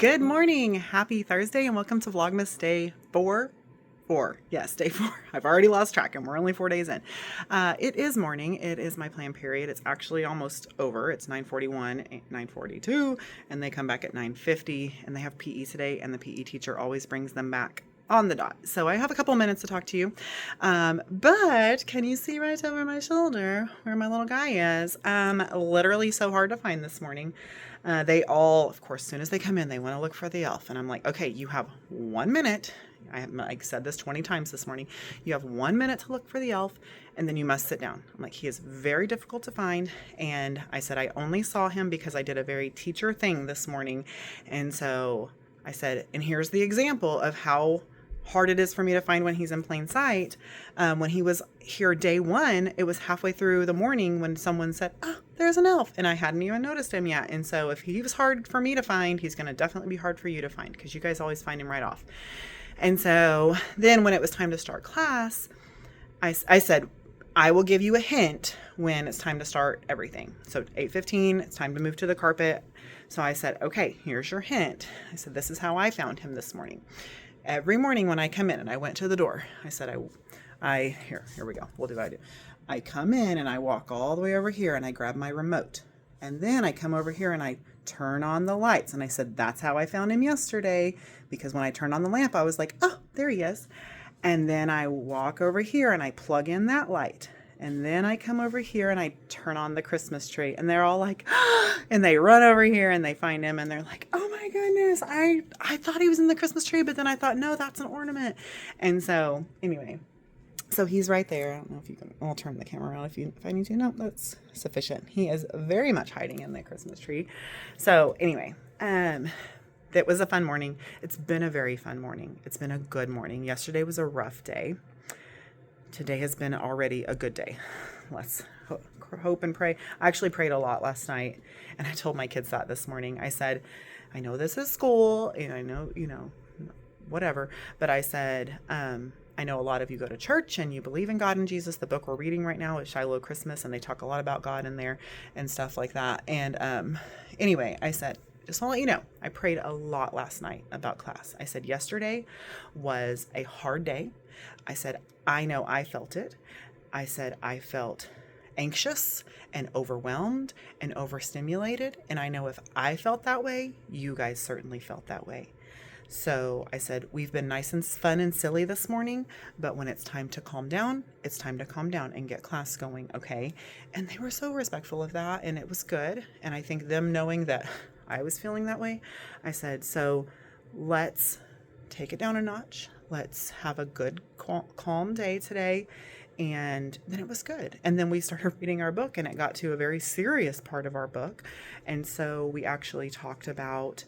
Good morning. Happy Thursday and welcome to Vlogmas day 4. Yes, day 4. I've already lost track and we're only 4 days in. It is morning. It is my plan period. It's actually almost over. It's 9:41, 9:42, and they come back at 9:50 and they have PE today and the PE teacher always brings them back on the dot. So I have a couple minutes to talk to you. But can you see right over my shoulder where my little guy is? Literally so hard to find this morning. They all, of course, as soon as they come in, they want to look for the elf. And I'm like, okay, you have 1 minute. I said this 20 times this morning. You have 1 minute to look for the elf, and then you must sit down. I'm like, he is very difficult to find. And I said, I only saw him because I did a very teacher thing this morning. And so I said, and here's the example of how hard it is for me to find when he's in plain sight. When he was here day 1, it was halfway through the morning when someone said, oh, there's an elf, and I hadn't even noticed him yet. And so if he was hard for me to find, he's going to definitely be hard for you to find because you guys always find him right off. And so then when it was time to start class, I said, I will give you a hint when it's time to start everything. So 8:15, it's time to move to the carpet. So I said, okay, here's your hint. I said, this is how I found him this morning. Every morning when I come in and I went to the door, I said, here we go. We'll do what I do. I come in and I walk all the way over here and I grab my remote. And then I come over here and I turn on the lights. And I said, that's how I found him yesterday. Because when I turned on the lamp, I was like, oh, there he is. And then I walk over here and I plug in that light. And then I come over here and I turn on the Christmas tree. And they're all like, ah, and they run over here and they find him and they're like, oh my goodness, I thought he was in the Christmas tree, but then I thought, no, that's an ornament. And so anyway, so he's right there. I don't know if you can, I'll turn the camera around if I need to. No, that's sufficient. He is very much hiding in the Christmas tree. So anyway, that was a fun morning. It's been a very fun morning. It's been a good morning. Yesterday was a rough day. Today has been already a good day. Let's hope and pray. I actually prayed a lot last night, and I told my kids that this morning. I said, I know this is school, and I know, whatever, but I said, I know a lot of you go to church and you believe in God and Jesus. The book we're reading right now is Shiloh Christmas, and they talk a lot about God in there and stuff like that. And anyway, I said, just want to let you know, I prayed a lot last night about class. I said yesterday was a hard day. I said, I know I felt it. I said, I felt anxious and overwhelmed and overstimulated. And I know if I felt that way, you guys certainly felt that way. So I said, we've been nice and fun and silly this morning, but when it's time to calm down, it's time to calm down and get class going, okay? And they were so respectful of that, and it was good. And I think them knowing that I was feeling that way, I said, so let's take it down a notch. Let's have a good, calm day today. And then it was good. And then we started reading our book, and it got to a very serious part of our book. And so we actually talked about,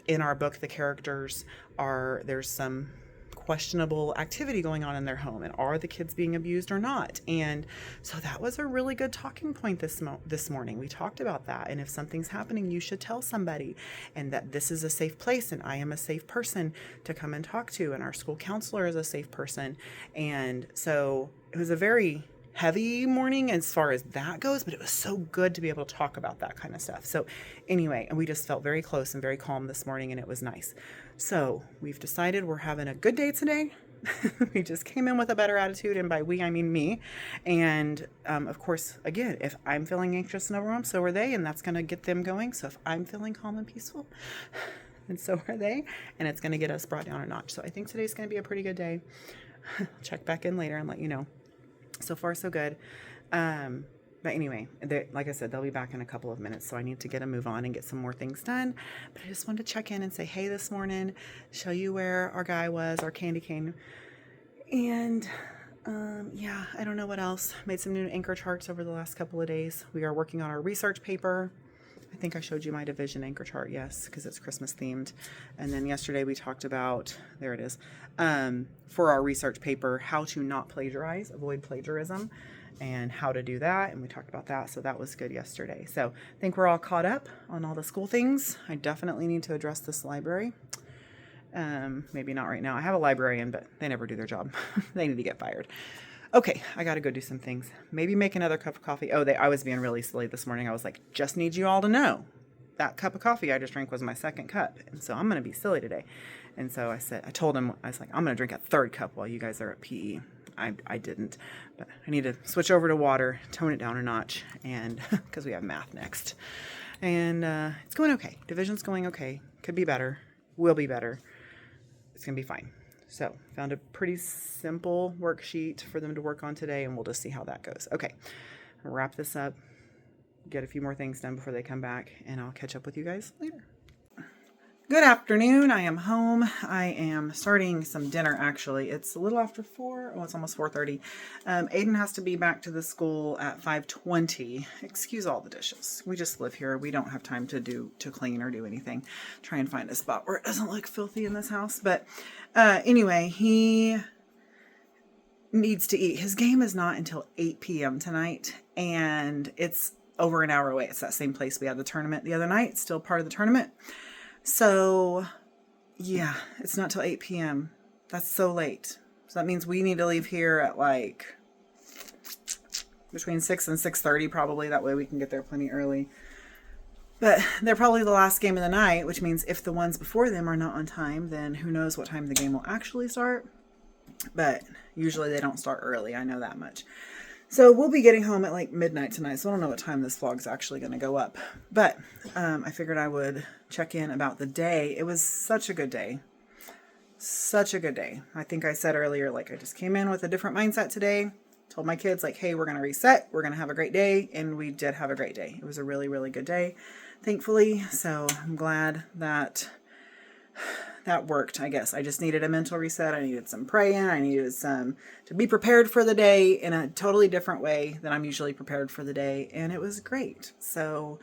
in our book, the characters there's some questionable activity going on in their home, and are the kids being abused or not? And so that was a really good talking point this morning. We talked about that, and if something's happening, you should tell somebody, and that this is a safe place, and I am a safe person to come and talk to, and our school counselor is a safe person. And so it was a very heavy morning as far as that goes, but it was so good to be able to talk about that kind of stuff. So anyway, and we just felt very close and very calm this morning, and it was nice. So we've decided we're having a good day today. We just came in with a better attitude, and by we, I mean me. And of course, again, if I'm feeling anxious and overwhelmed, so are they, and that's going to get them going. So if I'm feeling calm and peaceful, and so are they, and it's going to get us brought down a notch. So I think today's going to be a pretty good day. Check back in later and let you know. So far, so good. But anyway, like I said, they'll be back in a couple of minutes, so I need to get a move on and get some more things done. But I just wanted to check in and say, hey, this morning, show you where our guy was, our candy cane. And yeah, I don't know what else. Made some new anchor charts over the last couple of days. We are working on our research paper. I think I showed you my division anchor chart, yes, because it's Christmas themed. And then yesterday we talked about, there it is, for our research paper, how to not plagiarize, avoid plagiarism, and how to do that. And we talked about that. So that was good yesterday. So I think we're all caught up on all the school things. I definitely need to address this library. Maybe not right now. I have a librarian, but they never do their job. They need to get fired. Okay, I got to go do some things. Maybe make another cup of coffee. I was being really silly this morning. I was like, just need you all to know that cup of coffee I just drank was my second cup. And so I'm going to be silly today. And so I told him, I was like, I'm going to drink a third cup while you guys are at PE. I didn't, but I need to switch over to water, tone it down a notch, and because we have math next. And it's going okay. Division's going okay. Could be better. Will be better. It's going to be fine. So found a pretty simple worksheet for them to work on today, and we'll just see how that goes. Okay, I'll wrap this up, get a few more things done before they come back, and I'll catch up with you guys later. Good afternoon. I am home. I am starting some dinner, actually. It's a little after 4. Oh, it's almost 4:30. Aiden has to be back to the school at 5:20. Excuse all the dishes. We just live here. We don't have time to clean or do anything. Try and find a spot where it doesn't look filthy in this house. But anyway, he needs to eat. His game is not until 8 p.m. tonight, and it's over an hour away. It's that same place we had the tournament the other night. It's still part of the tournament. So, yeah, it's not till 8 p.m. That's so late. So that means we need to leave here at like between 6 and 6:30 probably. That way we can get there plenty early. But they're probably the last game of the night, which means if the ones before them are not on time, then who knows what time the game will actually start. But usually they don't start early. I know that much. So we'll be getting home at like midnight tonight. So I don't know what time this vlog's actually going to go up. But I figured I would check in about the day. It was such a good day. Such a good day. I think I said earlier, like I just came in with a different mindset today. Told my kids like, hey, we're going to reset. We're going to have a great day. And we did have a great day. It was a really, really good day, thankfully. So I'm glad that worked, I guess. I just needed a mental reset. I needed some praying. I needed some to be prepared for the day in a totally different way than I'm usually prepared for the day. And it was great. So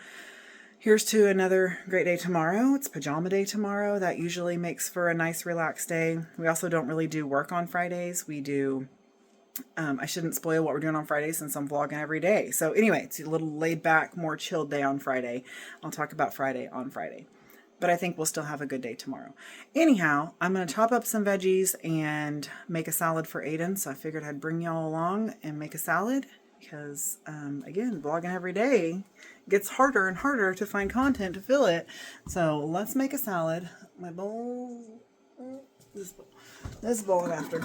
here's to another great day tomorrow. It's pajama day tomorrow. That usually makes for a nice relaxed day. We also don't really do work on Fridays. We do, I shouldn't spoil what we're doing on Friday since I'm vlogging every day. So anyway, it's a little laid back, more chilled day on Friday. I'll talk about Friday on Friday. But I think we'll still have a good day tomorrow. Anyhow, I'm going to chop up some veggies and make a salad for Aiden. So I figured I'd bring y'all along and make a salad because, again, vlogging every day gets harder and harder to find content to fill it. So let's make a salad. My bowl, this bowl after.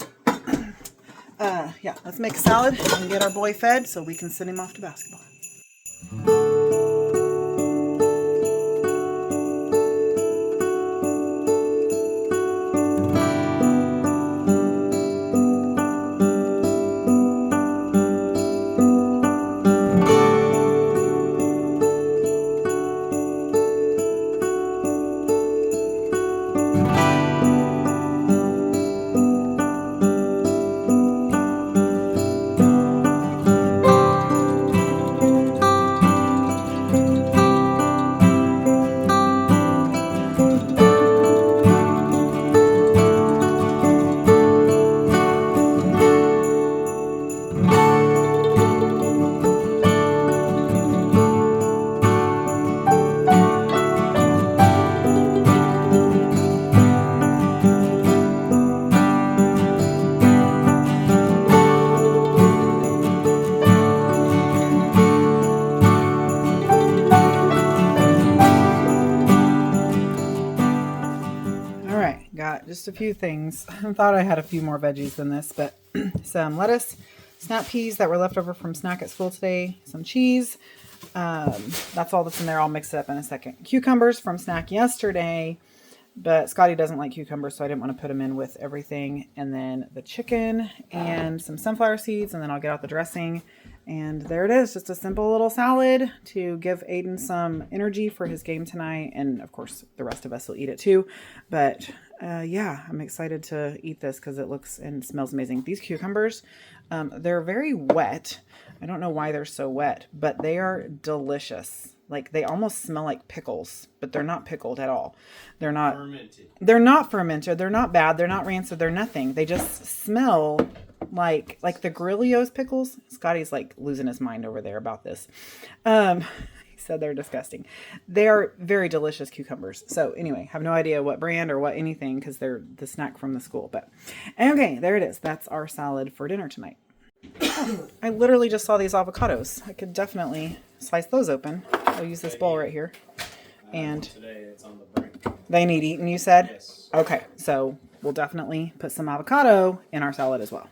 Yeah, let's make a salad and get our boy fed so we can send him off to basketball. Just a few things. I thought I had a few more veggies than this, but some lettuce, snap peas that were left over from snack at school today, some cheese. That's all that's in there. I'll mix it up in a second. Cucumbers from snack yesterday, but Scotty doesn't like cucumbers, so I didn't want to put them in with everything. And then the chicken and some sunflower seeds, and then I'll get out the dressing. And there it is, just a simple little salad to give Aiden some energy for his game tonight. And of course, the rest of us will eat it too. But yeah, I'm excited to eat this because it looks and smells amazing. These cucumbers, they're very wet. I don't know why they're so wet, but they are delicious. Like they almost smell like pickles, but they're not pickled at all. They're not fermented. They're not fermented. They're not bad. They're not rancid. They're nothing. They just smell like the Grillios pickles. Scotty's like losing his mind over there about this. He said they're disgusting. They are very delicious cucumbers. So anyway, have no idea what brand or what anything because they're the snack from the school. But okay, there it is. That's our salad for dinner tonight. I literally just saw these avocados. I could definitely slice those open. I'll use this bowl right here. And today it's on the brink. They need eaten, you said? Yes. Okay, so we'll definitely put some avocado in our salad as well.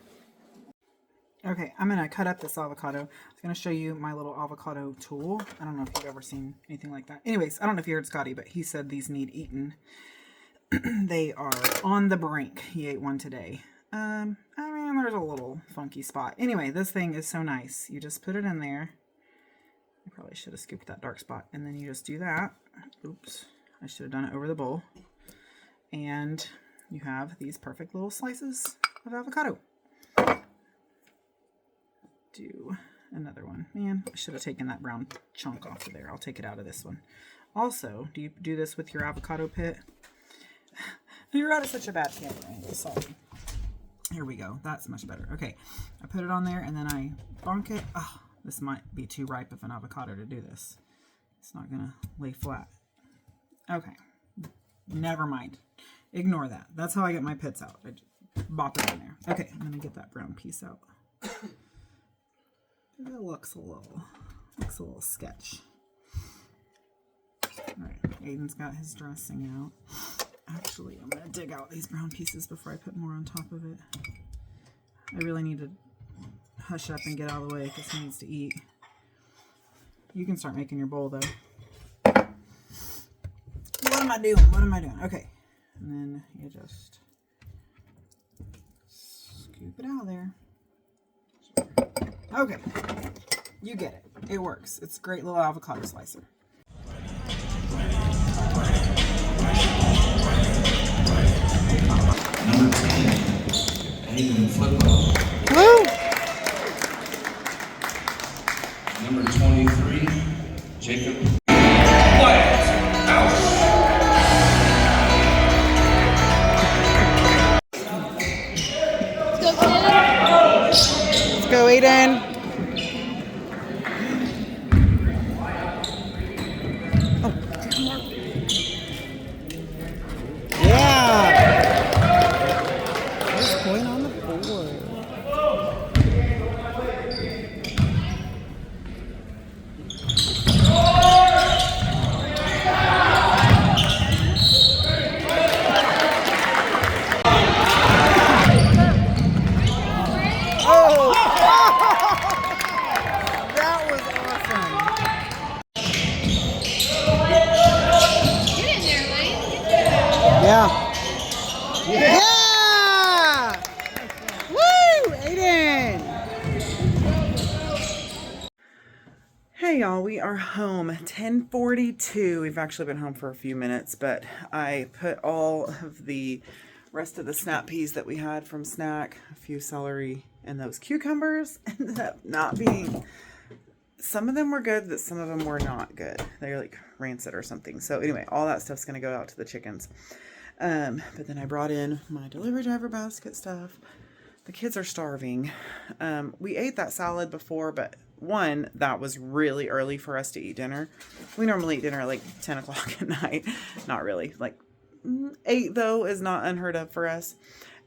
Okay, I'm going to cut up this avocado. I was going to show you my little avocado tool. I don't know if you've ever seen anything like that. Anyways, I don't know if you heard Scotty, but he said these need eaten. They are on the brink. He ate one today. I mean, there's a little funky spot. Anyway, this thing is so nice. You just put it in there. I probably should have scooped that dark spot. And then you just do that. Oops. I should have done it over the bowl. And you have these perfect little slices of avocado. Do another one. Man, I should have taken that brown chunk off of there. I'll take it out of this one. Also, do you do this with your avocado pit? You're out of such a bad camera angle. Sorry. Here we go. That's much better. Okay. I put it on there and then I bonk it. Oh, this might be too ripe of an avocado to do this. It's not going to lay flat. Okay. Never mind. Ignore that. That's how I get my pits out. I just bop it in there. Okay. I'm going to get that brown piece out. It looks a little sketch. All right. Aiden's got his dressing out. Actually, I'm going to dig out these brown pieces before I put more on top of it. I really need to hush up and get out of the way because he needs to eat. You can start making your bowl, though. What am I doing? What am I doing? Okay. And then you just scoop it out of there. Okay. You get it. It works. It's a great little avocado slicer. Number 10, Flippo. Woo! Number 23, Jacob. Quiet. Out. Let's go, Aiden. Oh, yeah. What's going on the board? Oh! That was awesome. Get in there, Lane. Yeah. Yeah! Woo! Aiden! Hey y'all, we are home. 10:42. We've actually been home for a few minutes, but I put all of the rest of the snap peas that we had from snack, a few celery, and those cucumbers ended up not being, some of them were good, but some of them were not good. They're like rancid or something. So anyway, all that stuff's gonna go out to the chickens. But then I brought in my delivery driver basket stuff. The kids are starving. We ate that salad before, but one, that was really early for us to eat dinner. We normally eat dinner at like 10 o'clock at night. Not really. Like 8 though is not unheard of for us.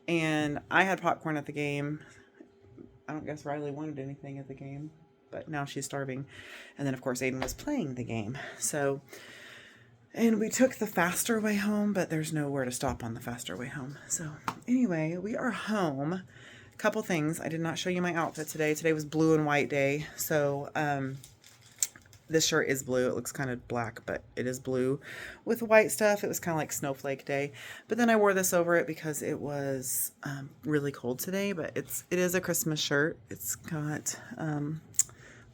And I had popcorn at the game. I don't guess Riley wanted anything at the game, but now she's starving. And then of course Aiden was playing the game. So, and we took the faster way home, but there's nowhere to stop on the faster way home. So anyway, we are home. Couple things. I did not show you my outfit today. Today was blue and white day. So this shirt is blue. It looks kind of black, but it is blue with white stuff. It was kind of like snowflake day. But then I wore this over it because it was really cold today, but it is a Christmas shirt. It's got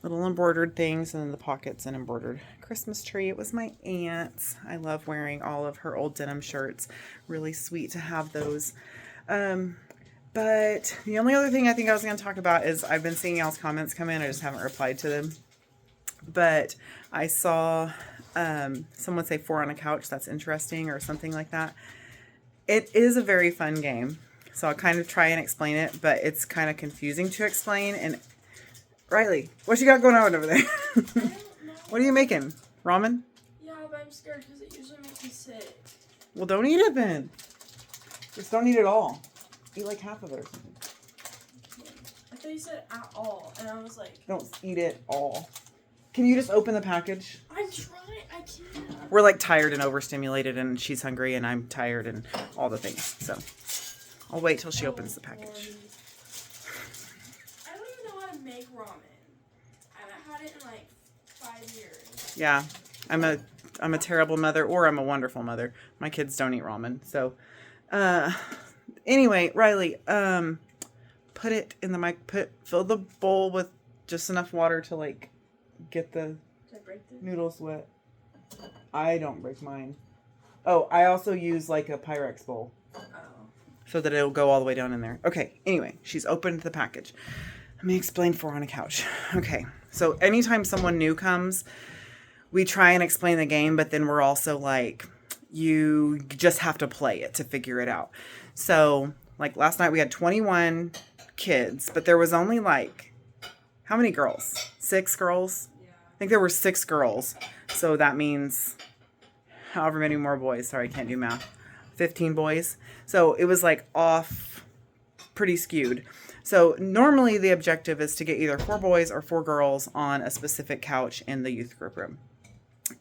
little embroidered things, and then the pockets an embroidered Christmas tree. It was my aunt's. I love wearing all of her old denim shirts. Really sweet to have those. But the only other thing I think I was going to talk about is I've been seeing y'all's comments come in. I just haven't replied to them. But I saw someone say 4 on a couch. That's interesting, or something like that. It is a very fun game. So I'll kind of try and explain it, but it's kind of confusing to explain. And Riley, what you got going on over there? What are you making? Ramen? Yeah, but I'm scared because it usually makes me sick. Well, don't eat it then. Just don't eat it all. Eat like half of it or something. I thought you said at all, and I was like... Don't eat it all. Can you just open the package? I'm trying. I can't. We're like tired and overstimulated, and she's hungry, and I'm tired, and all the things. So I'll wait till she opens the package. I don't even know how to make ramen. I haven't had it in like 5 years. Yeah, I'm a terrible mother, or I'm a wonderful mother. My kids don't eat ramen. So anyway, Riley, put it in the fill the bowl with just enough water to like get the Did I break this? noodles wet. I don't break mine. Oh, I also use like a Pyrex bowl Oh. so that it'll go all the way down in there. Okay, anyway, she's opened the package. Let me explain Four on a Couch. Okay, so anytime someone new comes, we try and explain the game, but then we're also like, you just have to play it to figure it out. So, like last night we had 21 kids, but there was only like, how many girls? 6 girls? Yeah. I think there were 6 girls. So that means however many more boys. Sorry, I can't do math. 15 boys. So it was like off, pretty skewed. So normally the objective is to get either 4 boys or 4 girls on a specific couch in the youth group room.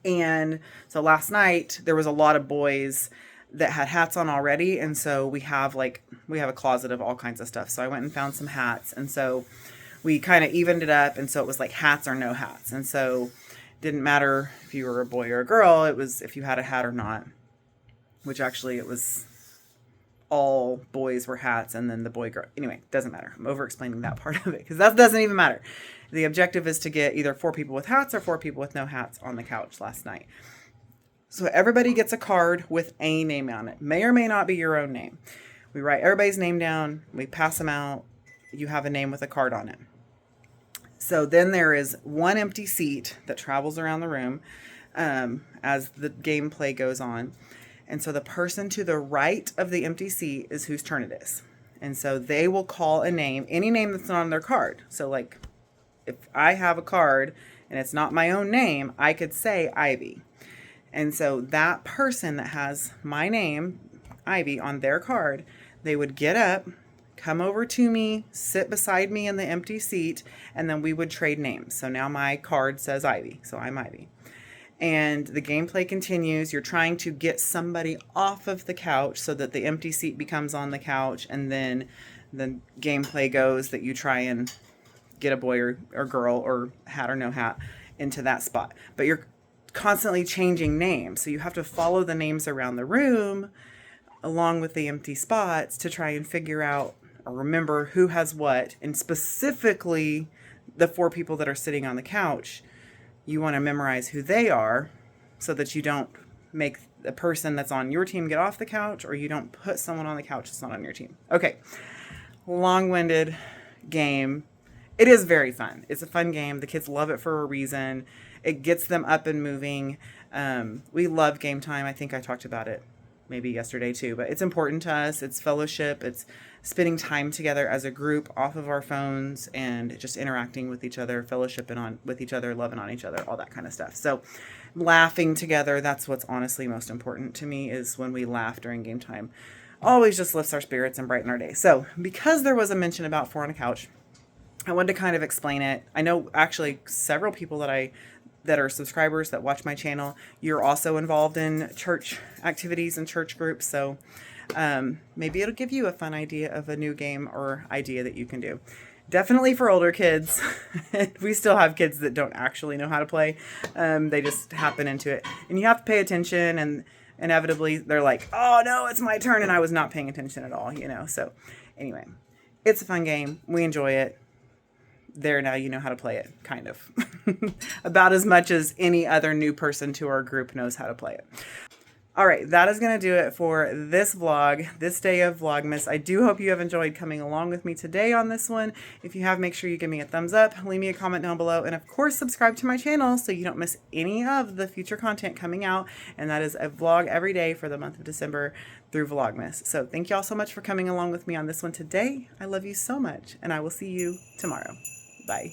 And so last night there was a lot of boys that had hats on already. And so we have a closet of all kinds of stuff. So I went and found some hats. And so we kind of evened it up. And so it was like hats or no hats. And so it didn't matter if you were a boy or a girl. It was if you had a hat or not, which actually it was all boys were hats and then the boy girl. Anyway, doesn't matter. I'm over explaining that part of it because that doesn't even matter. The objective is to get either 4 people with hats or 4 people with no hats on the couch last night. So everybody gets a card with a name on it. May or may not be your own name. We write everybody's name down. We pass them out. You have a name with a card on it. So then there is one empty seat that travels around the room as the gameplay goes on. And so the person to the right of the empty seat is whose turn it is. And so they will call a name, any name that's not on their card. So like if I have a card and it's not my own name, I could say Ivy. And so that person that has my name, Ivy, on their card, they would get up, come over to me, sit beside me in the empty seat, and then we would trade names. So now my card says Ivy, so I'm Ivy. And the gameplay continues. You're trying to get somebody off of the couch so that the empty seat becomes on the couch, and then the gameplay goes that you try and get a boy or girl or hat or no hat into that spot. But you're constantly changing names, so you have to follow the names around the room along with the empty spots to try and figure out or remember who has what. And specifically the 4 people that are sitting on the couch, you want to memorize who they are so that you don't make the person that's on your team get off the couch, or you don't put someone on the couch that's not on your team. Okay, long-winded game. It is very fun. It's a fun game. The kids love it for a reason. It gets them up and moving. We love game time. I think I talked about it maybe yesterday too, but it's important to us. It's fellowship. It's spending time together as a group off of our phones and just interacting with each other, fellowshipping with each other, loving on each other, all that kind of stuff. So laughing together, that's what's honestly most important to me, is when we laugh during game time. Always just lifts our spirits and brighten our day. So because there was a mention about Four on a Couch, I wanted to kind of explain it. I know actually several people that are subscribers that watch my channel, you're also involved in church activities and church groups. So maybe it'll give you a fun idea of a new game or idea that you can do. Definitely for older kids. We still have kids that don't actually know how to play. They just happen into it. And you have to pay attention, and inevitably they're like, oh no, it's my turn. And I was not paying attention at all, So anyway, it's a fun game. We enjoy it. There, now you know how to play it, kind of. About as much as any other new person to our group knows how to play it. All right, that is going to do it for this vlog, this day of Vlogmas. I do hope you have enjoyed coming along with me today on this one. If you have, make sure you give me a thumbs up, leave me a comment down below, and of course, subscribe to my channel so you don't miss any of the future content coming out. And that is a vlog every day for the month of December through Vlogmas. So thank you all so much for coming along with me on this one today. I love you so much, and I will see you tomorrow. Bye.